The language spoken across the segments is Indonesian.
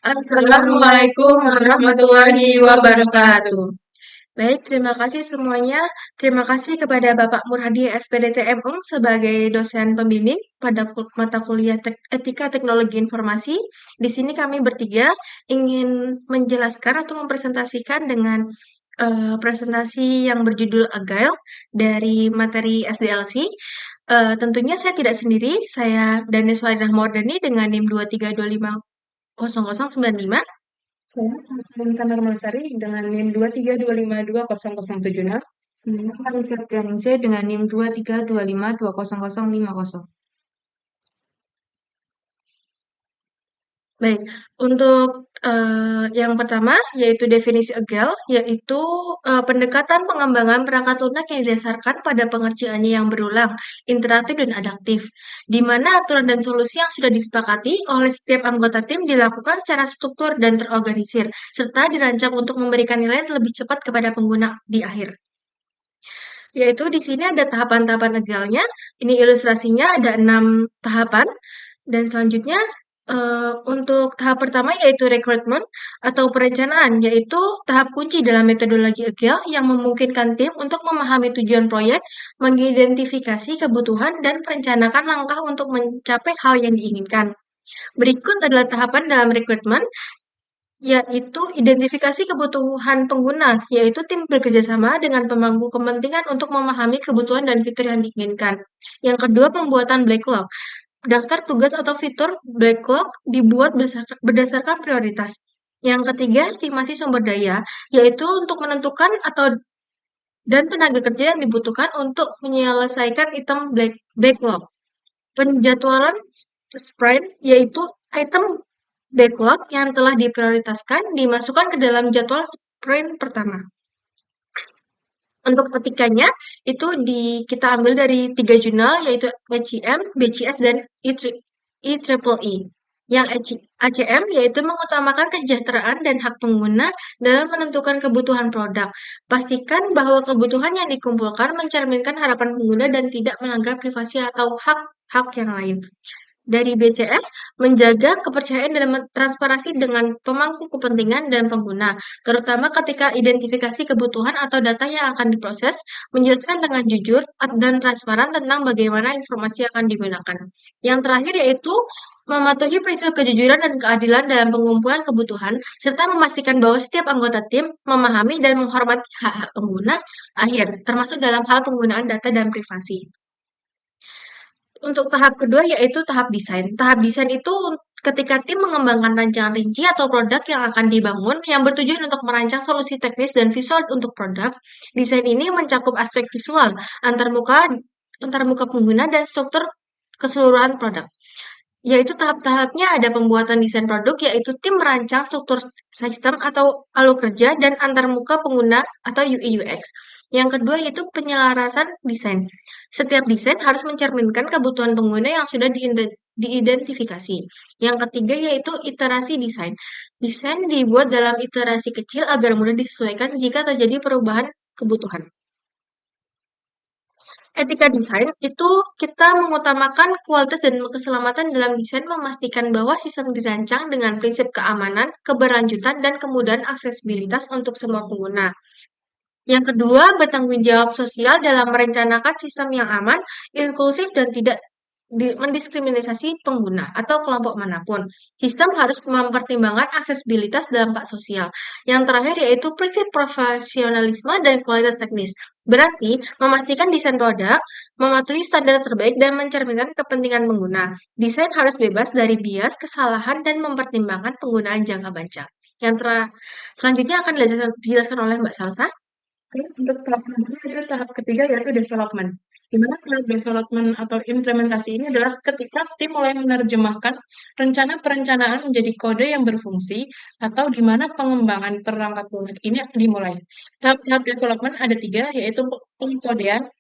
Assalamualaikum warahmatullahi wabarakatuh. Baik, terima kasih semuanya. Terima kasih kepada Bapak Murhadi SPDT MUN sebagai dosen pembimbing pada mata kuliah Etika Teknologi Informasi. Di sini kami bertiga ingin menjelaskan atau mempresentasikan dengan presentasi yang berjudul Agile dari materi SDLC. Tentunya saya tidak sendiri, saya Danis Walidah Mordani dengan NIM 23250095. Saya Catherine Kamar Mulsari dengan NIM 232520076. Saya Richard C dengan NIM 232520050. Baik, untuk yang pertama yaitu definisi agile, yaitu pendekatan pengembangan perangkat lunak yang didasarkan pada pengerjaannya yang berulang, interaktif dan adaptif, di mana aturan dan solusi yang sudah disepakati oleh setiap anggota tim dilakukan secara struktur dan terorganisir, serta dirancang untuk memberikan nilai lebih cepat kepada pengguna di akhir. Yaitu di sini ada tahapan-tahapan agile-nya. Ini ilustrasinya ada 6 tahapan. Dan selanjutnya untuk tahap pertama yaitu recruitment atau perencanaan, yaitu tahap kunci dalam metodologi agile yang memungkinkan tim untuk memahami tujuan proyek, mengidentifikasi kebutuhan, dan merencanakan langkah untuk mencapai hal yang diinginkan. Berikut adalah tahapan dalam recruitment, yaitu identifikasi kebutuhan pengguna, yaitu tim bekerja sama dengan pemangku kepentingan untuk memahami kebutuhan dan fitur yang diinginkan. Yang kedua, pembuatan backlog. Daftar tugas atau fitur backlog dibuat berdasarkan prioritas. Yang ketiga, estimasi sumber daya, yaitu untuk menentukan atau dan tenaga kerja yang dibutuhkan untuk menyelesaikan item backlog. Penjadwalan sprint, yaitu item backlog yang telah diprioritaskan dimasukkan ke dalam jadwal sprint pertama. Untuk petikannya, itu kita ambil dari 3 jurnal, yaitu HCM, BCS, dan IEEE. Yang ACM yaitu mengutamakan kesejahteraan dan hak pengguna dalam menentukan kebutuhan produk. Pastikan bahwa kebutuhan yang dikumpulkan mencerminkan harapan pengguna dan tidak melanggar privasi atau hak-hak yang lain. Dari BCS, menjaga kepercayaan dan transparansi dengan pemangku kepentingan dan pengguna, terutama ketika identifikasi kebutuhan atau data yang akan diproses, menjelaskan dengan jujur dan transparan tentang bagaimana informasi akan digunakan. Yang terakhir yaitu mematuhi prinsip kejujuran dan keadilan dalam pengumpulan kebutuhan, serta memastikan bahwa setiap anggota tim memahami dan menghormati hak-hak pengguna akhir, termasuk dalam hal penggunaan data dan privasi. Untuk tahap kedua yaitu tahap desain. Tahap desain itu ketika tim mengembangkan rancangan rinci atau produk yang akan dibangun yang bertujuan untuk merancang solusi teknis dan visual untuk produk. Desain ini mencakup aspek visual, antarmuka pengguna dan struktur keseluruhan produk. Yaitu tahap-tahapnya ada pembuatan desain produk, yaitu tim merancang struktur sistem atau alur kerja dan antarmuka pengguna atau UI UX. Yang kedua yaitu penyelarasan desain. Setiap desain harus mencerminkan kebutuhan pengguna yang sudah diidentifikasi. Yang ketiga yaitu iterasi desain. Desain dibuat dalam iterasi kecil agar mudah disesuaikan jika terjadi perubahan kebutuhan. Etika desain itu kita mengutamakan kualitas dan keselamatan dalam desain, memastikan bahwa sistem dirancang dengan prinsip keamanan, keberlanjutan, dan kemudahan aksesibilitas untuk semua pengguna. Yang kedua, bertanggung jawab sosial dalam merencanakan sistem yang aman, inklusif, dan tidak mendiskriminasi pengguna atau kelompok manapun. Sistem harus mempertimbangkan aksesibilitas dampak sosial. Yang terakhir yaitu prinsip profesionalisme dan kualitas teknis. Berarti memastikan desain produk mematuhi standar terbaik dan mencerminkan kepentingan pengguna. Desain harus bebas dari bias, kesalahan, dan mempertimbangkan penggunaan jangka panjang. Selanjutnya akan dijelaskan oleh Mbak Salsa. Untuk tahap selanjutnya adalah tahap ketiga yaitu development. Di mana tahap development atau implementasi ini adalah ketika tim mulai menerjemahkan rencana perencanaan menjadi kode yang berfungsi atau di mana pengembangan perangkat lunak ini akan dimulai. Tahap-tahap development ada 3, yaitu pengkodean,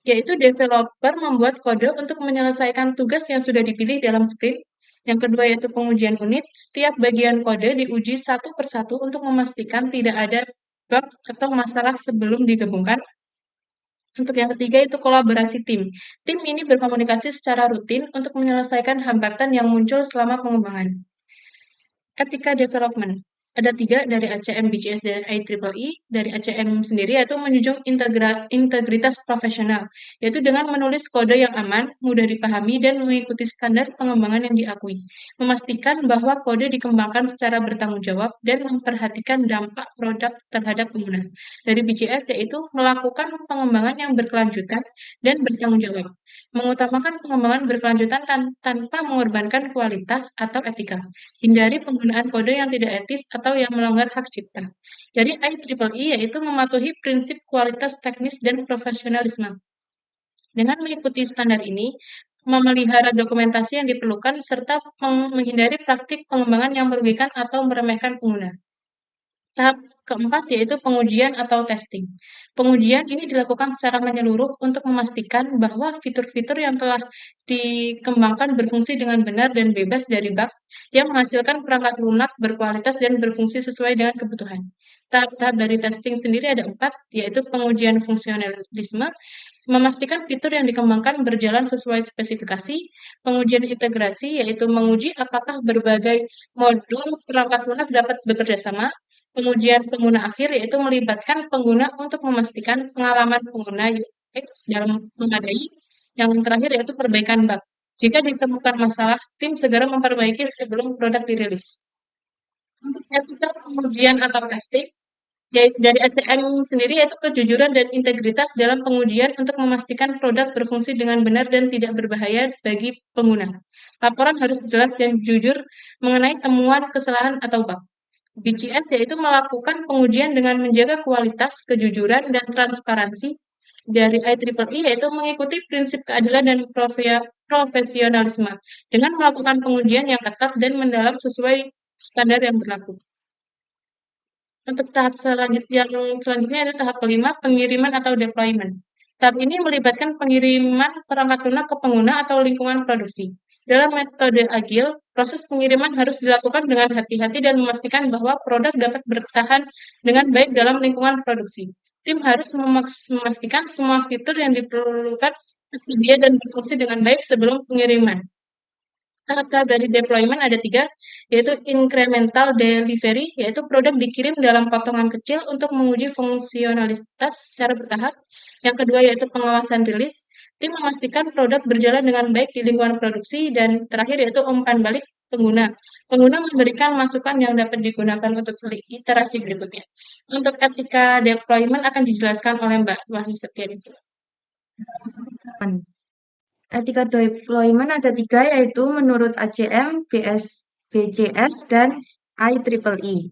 yaitu developer membuat kode untuk menyelesaikan tugas yang sudah dipilih dalam sprint. Yang kedua yaitu pengujian unit, setiap bagian kode diuji satu persatu untuk memastikan tidak ada bug atau masalah sebelum digabungkan. Untuk yang ketiga itu kolaborasi tim. Tim ini berkomunikasi secara rutin untuk menyelesaikan hambatan yang muncul selama pengembangan. Etika development. Ada 3 dari ACM, BCS, dan IEEE. Dari ACM sendiri yaitu menjunjung integritas profesional, yaitu dengan menulis kode yang aman, mudah dipahami, dan mengikuti standar pengembangan yang diakui. Memastikan bahwa kode dikembangkan secara bertanggung jawab dan memperhatikan dampak produk terhadap pengguna. Dari BCS yaitu melakukan pengembangan yang berkelanjutan dan bertanggung jawab. Mengutamakan pengembangan berkelanjutan tanpa mengorbankan kualitas atau etika. Hindari penggunaan kode yang tidak etis atau yang melanggar hak cipta. Jadi IEEE yaitu mematuhi prinsip kualitas teknis dan profesionalisme. Dengan mengikuti standar ini, memelihara dokumentasi yang diperlukan serta menghindari praktik pengembangan yang merugikan atau meremehkan pengguna. Tahap keempat yaitu pengujian atau testing. Pengujian ini dilakukan secara menyeluruh untuk memastikan bahwa fitur-fitur yang telah dikembangkan berfungsi dengan benar dan bebas dari bug yang menghasilkan perangkat lunak berkualitas dan berfungsi sesuai dengan kebutuhan. Tahap-tahap dari testing sendiri ada 4, yaitu pengujian fungsionalisme, memastikan fitur yang dikembangkan berjalan sesuai spesifikasi, pengujian integrasi, yaitu menguji apakah berbagai modul perangkat lunak dapat bekerja sama, pengujian pengguna akhir yaitu melibatkan pengguna untuk memastikan pengalaman pengguna UX dalam memadai. Yang terakhir yaitu perbaikan bug. Jika ditemukan masalah, tim segera memperbaiki sebelum produk dirilis. Untuk etika pengujian atau testing, yaitu dari ACM sendiri yaitu kejujuran dan integritas dalam pengujian untuk memastikan produk berfungsi dengan benar dan tidak berbahaya bagi pengguna. Laporan harus jelas dan jujur mengenai temuan kesalahan atau bug. BCS yaitu melakukan pengujian dengan menjaga kualitas, kejujuran, dan transparansi. Dari IEEE yaitu mengikuti prinsip keadilan dan profesionalisme dengan melakukan pengujian yang ketat dan mendalam sesuai standar yang berlaku. Untuk tahap selanjutnya itu tahap kelima, pengiriman atau deployment. Tahap ini melibatkan pengiriman perangkat lunak ke pengguna atau lingkungan produksi. Dalam metode agil, proses pengiriman harus dilakukan dengan hati-hati dan memastikan bahwa produk dapat bertahan dengan baik dalam lingkungan produksi. Tim harus memastikan semua fitur yang diperlukan tersedia dan berfungsi dengan baik sebelum pengiriman. Tahap-tahap dari deployment ada 3, yaitu incremental delivery, yaitu produk dikirim dalam potongan kecil untuk menguji fungsionalitas secara bertahap. Yang kedua yaitu pengawasan rilis, tim memastikan produk berjalan dengan baik di lingkungan produksi. Dan terakhir yaitu umpan balik pengguna. Pengguna memberikan masukan yang dapat digunakan untuk iterasi berikutnya. Untuk etika deployment akan dijelaskan oleh Mbak Wahyu Septianingsih. Etika deployment ada 3, yaitu menurut ACM, BCS, dan IEEE.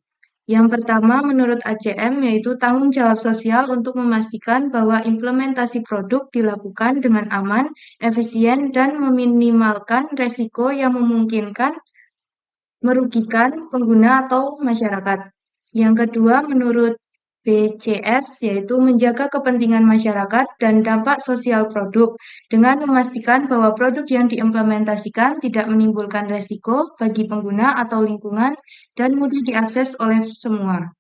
Yang pertama, menurut ACM, yaitu tanggung jawab sosial untuk memastikan bahwa implementasi produk dilakukan dengan aman, efisien, dan meminimalkan resiko yang memungkinkan merugikan pengguna atau masyarakat. Yang kedua, menurut BCS, yaitu menjaga kepentingan masyarakat dan dampak sosial produk dengan memastikan bahwa produk yang diimplementasikan tidak menimbulkan resiko bagi pengguna atau lingkungan dan mudah diakses oleh semua.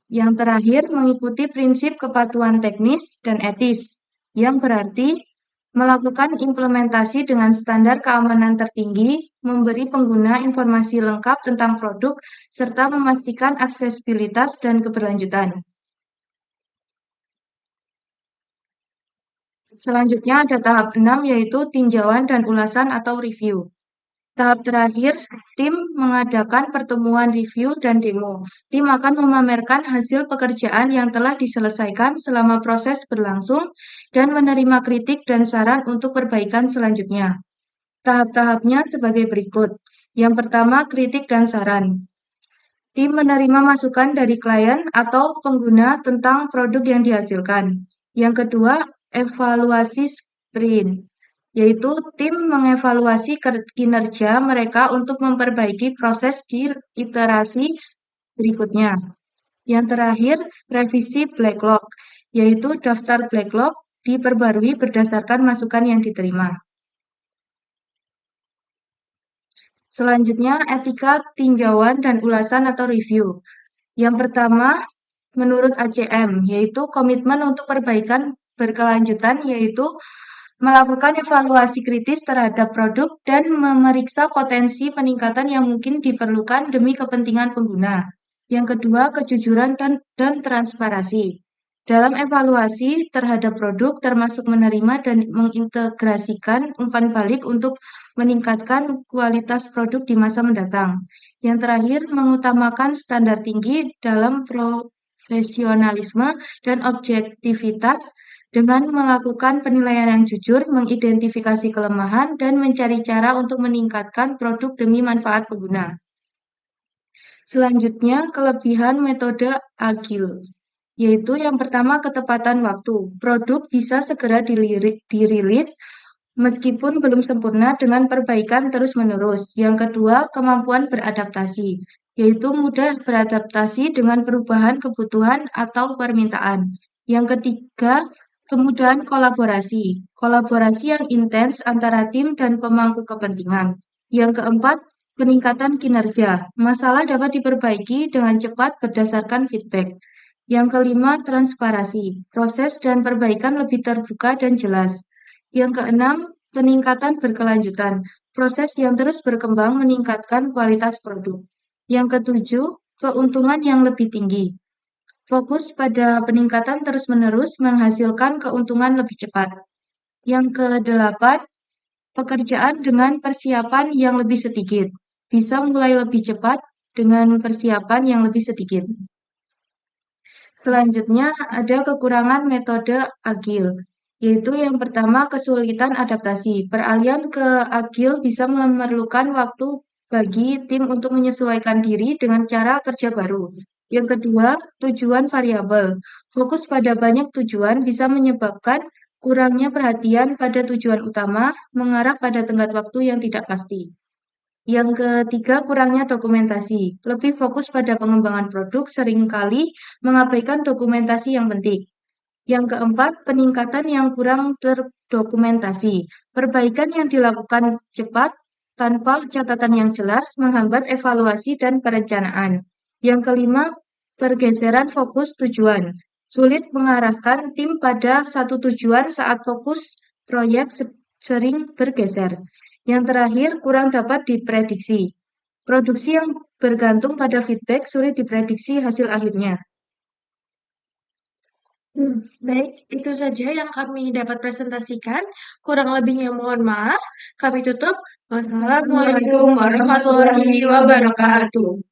Yang terakhir, mengikuti prinsip kepatuhan teknis dan etis, yang berarti melakukan implementasi dengan standar keamanan tertinggi, memberi pengguna informasi lengkap tentang produk, serta memastikan aksesibilitas dan keberlanjutan. Selanjutnya ada tahap 6, yaitu tinjauan dan ulasan atau review. Tahap terakhir, tim mengadakan pertemuan review dan demo. Tim akan memamerkan hasil pekerjaan yang telah diselesaikan selama proses berlangsung dan menerima kritik dan saran untuk perbaikan selanjutnya. Tahap-tahapnya sebagai berikut. Yang pertama, kritik dan saran. Tim menerima masukan dari klien atau pengguna tentang produk yang dihasilkan. Yang kedua, evaluasi sprint, yaitu tim mengevaluasi kinerja mereka untuk memperbaiki proses di iterasi berikutnya. Yang terakhir, revisi backlog, yaitu daftar backlog diperbarui berdasarkan masukan yang diterima. Selanjutnya, etika tinjauan dan ulasan atau review. Yang pertama, menurut ACM, yaitu komitmen untuk perbaikan berkelanjutan, yaitu melakukan evaluasi kritis terhadap produk, dan memeriksa potensi peningkatan yang mungkin diperlukan demi kepentingan pengguna. Yang kedua, kejujuran dan transparansi. Dalam evaluasi terhadap produk, termasuk menerima dan mengintegrasikan umpan balik untuk meningkatkan kualitas produk di masa mendatang. Yang terakhir, mengutamakan standar tinggi dalam profesionalisme dan objektivitas dengan melakukan penilaian yang jujur, mengidentifikasi kelemahan, dan mencari cara untuk meningkatkan produk demi manfaat pengguna. Selanjutnya, kelebihan metode agil, yaitu yang pertama ketepatan waktu. Produk bisa segera dirilis meskipun belum sempurna dengan perbaikan terus-menerus. Yang kedua, kemampuan beradaptasi, yaitu mudah beradaptasi dengan perubahan kebutuhan atau permintaan. Yang ketiga, kemudahan kolaborasi. Kolaborasi yang intens antara tim dan pemangku kepentingan. Yang keempat, peningkatan kinerja. Masalah dapat diperbaiki dengan cepat berdasarkan feedback. Yang kelima, transparansi. Proses dan perbaikan lebih terbuka dan jelas. Yang keenam, peningkatan berkelanjutan. Proses yang terus berkembang meningkatkan kualitas produk. Yang ketujuh, keuntungan yang lebih tinggi. Fokus pada peningkatan terus-menerus menghasilkan keuntungan lebih cepat. Yang kedelapan, pekerjaan dengan persiapan yang lebih sedikit. Bisa mulai lebih cepat dengan persiapan yang lebih sedikit. Selanjutnya ada kekurangan metode agil, yaitu yang pertama kesulitan adaptasi. Peralihan ke agil bisa memerlukan waktu bagi tim untuk menyesuaikan diri dengan cara kerja baru. Yang kedua, tujuan variabel. Fokus pada banyak tujuan bisa menyebabkan kurangnya perhatian pada tujuan utama, mengarah pada tenggat waktu yang tidak pasti. Yang ketiga, kurangnya dokumentasi. Lebih fokus pada pengembangan produk, seringkali mengabaikan dokumentasi yang penting. Yang keempat, peningkatan yang kurang terdokumentasi. Perbaikan yang dilakukan cepat tanpa catatan yang jelas menghambat evaluasi dan perencanaan. Yang kelima, pergeseran fokus tujuan. Sulit mengarahkan tim pada satu tujuan saat fokus proyek sering bergeser. Yang terakhir, kurang dapat diprediksi. Produksi yang bergantung pada feedback sulit diprediksi hasil akhirnya. Baik, itu saja yang kami dapat presentasikan. Kurang lebihnya mohon maaf. Kami tutup. Wassalamualaikum warahmatullahi wabarakatuh.